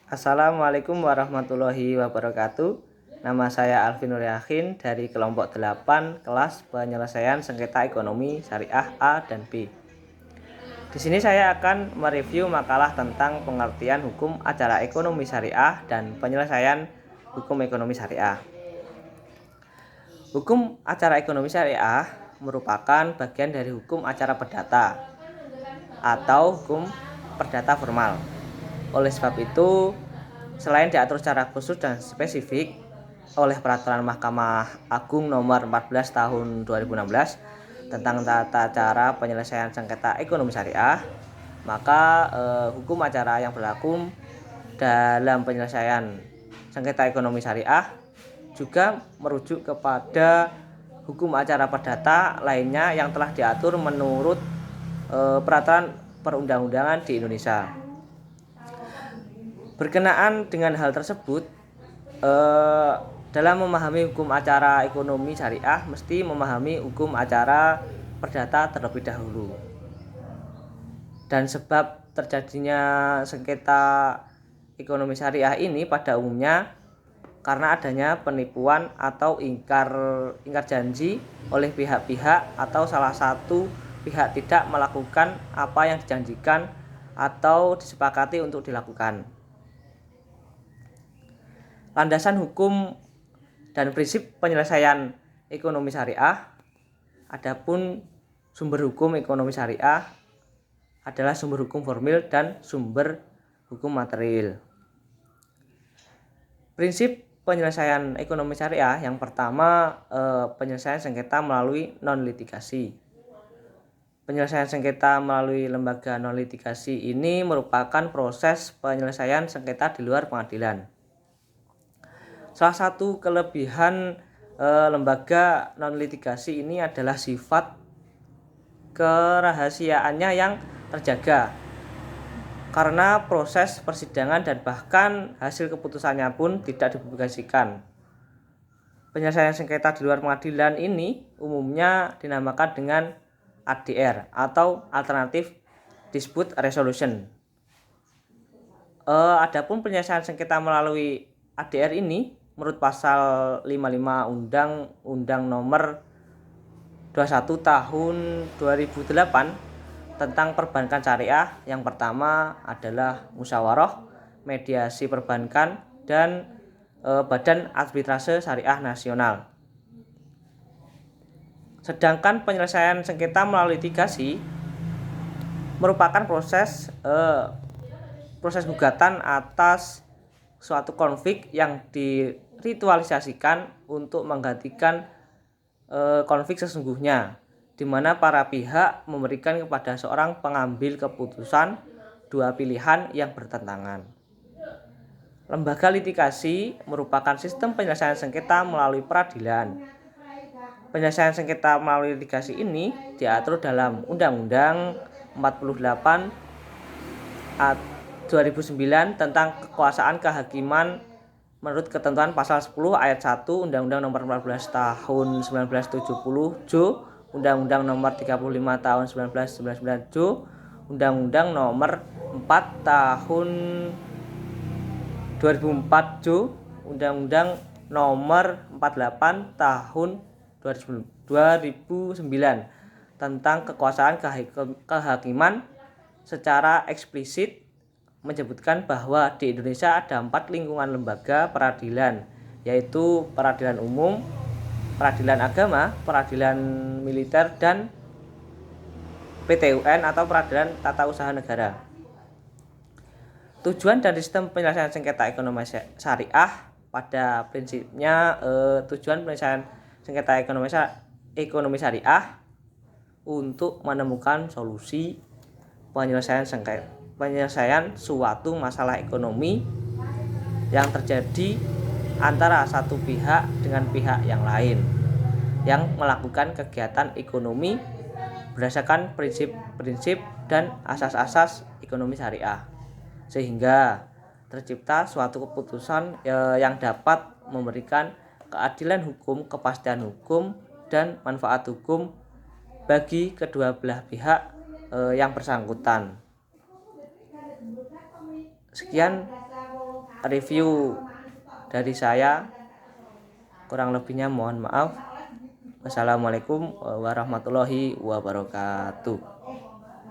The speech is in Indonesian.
Assalamualaikum warahmatullahi wabarakatuh. Nama saya Alvin Nur Yakin dari kelompok 8 kelas penyelesaian sengketa ekonomi syariah A dan B. Di sini saya akan mereview makalah tentang pengertian hukum acara ekonomi syariah dan penyelesaian hukum ekonomi syariah. Hukum acara ekonomi syariah merupakan bagian dari hukum acara perdata atau hukum perdata formal. Oleh sebab itu, selain diatur secara khusus dan spesifik oleh Peraturan Mahkamah Agung Nomor 14 Tahun 2016 tentang tata cara penyelesaian sengketa ekonomi syariah, maka hukum acara yang berlaku dalam penyelesaian sengketa ekonomi syariah juga merujuk kepada hukum acara perdata lainnya yang telah diatur menurut peraturan perundang-undangan di Indonesia. Berkenaan dengan hal tersebut, dalam memahami hukum acara ekonomi syariah mesti memahami hukum acara perdata terlebih dahulu. Dan sebab terjadinya sengketa ekonomi syariah ini pada umumnya karena adanya penipuan atau ingkar janji oleh pihak-pihak atau salah satu pihak tidak melakukan apa yang dijanjikan atau disepakati untuk dilakukan. Landasan hukum dan prinsip penyelesaian ekonomi syariah. Adapun sumber hukum ekonomi syariah adalah sumber hukum formil dan sumber hukum material. Prinsip penyelesaian ekonomi syariah yang pertama, penyelesaian sengketa melalui non-litigasi. Penyelesaian sengketa melalui lembaga non-litigasi ini merupakan proses penyelesaian sengketa di luar pengadilan. Salah satu kelebihan lembaga non-litigasi ini adalah sifat kerahasiaannya yang terjaga, karena proses persidangan dan bahkan hasil keputusannya pun tidak dipublikasikan. Penyelesaian sengketa di luar pengadilan ini umumnya dinamakan dengan ADR atau Alternative Dispute Resolution. Adapun penyelesaian sengketa melalui ADR ini menurut pasal 55 Undang-Undang Nomor 21 Tahun 2008 tentang perbankan syariah, yang pertama adalah musyawarah, mediasi perbankan, dan Badan Arbitrase Syariah Nasional. Sedangkan penyelesaian sengketa melalui litigasi merupakan proses gugatan atas suatu konflik yang diritualisasikan untuk menggantikan konflik sesungguhnya, di mana para pihak memberikan kepada seorang pengambil keputusan dua pilihan yang bertentangan. Lembaga litigasi merupakan sistem penyelesaian sengketa melalui peradilan. Penyelesaian sengketa melalui litigasi ini diatur dalam Undang-Undang 48 2009 tentang kekuasaan kehakiman menurut ketentuan pasal 10 ayat 1 Undang-Undang Nomor 14 Tahun 1970 Jo, Undang-Undang Nomor 35 Tahun 1999 Jo, Undang-Undang Nomor 4 Tahun 2004 Jo, Undang-Undang Nomor 48 Tahun 2009 tentang kekuasaan kehakiman secara eksplisit menyebutkan bahwa di Indonesia ada 4 lingkungan lembaga peradilan, yaitu peradilan umum, peradilan agama, peradilan militer, dan PTUN atau peradilan tata usaha negara. Tujuan dan sistem penyelesaian sengketa ekonomi syariah pada prinsipnya tujuan penyelesaian sengketa ekonomi syariah untuk menemukan solusi penyelesaian suatu masalah ekonomi yang terjadi antara satu pihak dengan pihak yang lain yang melakukan kegiatan ekonomi berdasarkan prinsip-prinsip dan asas-asas ekonomi syariah, sehingga tercipta suatu keputusan yang dapat memberikan keadilan hukum, kepastian hukum, dan manfaat hukum bagi kedua belah pihak yang bersangkutan. Sekian review dari saya. Kurang lebihnya mohon maaf. Wassalamualaikum warahmatullahi wabarakatuh.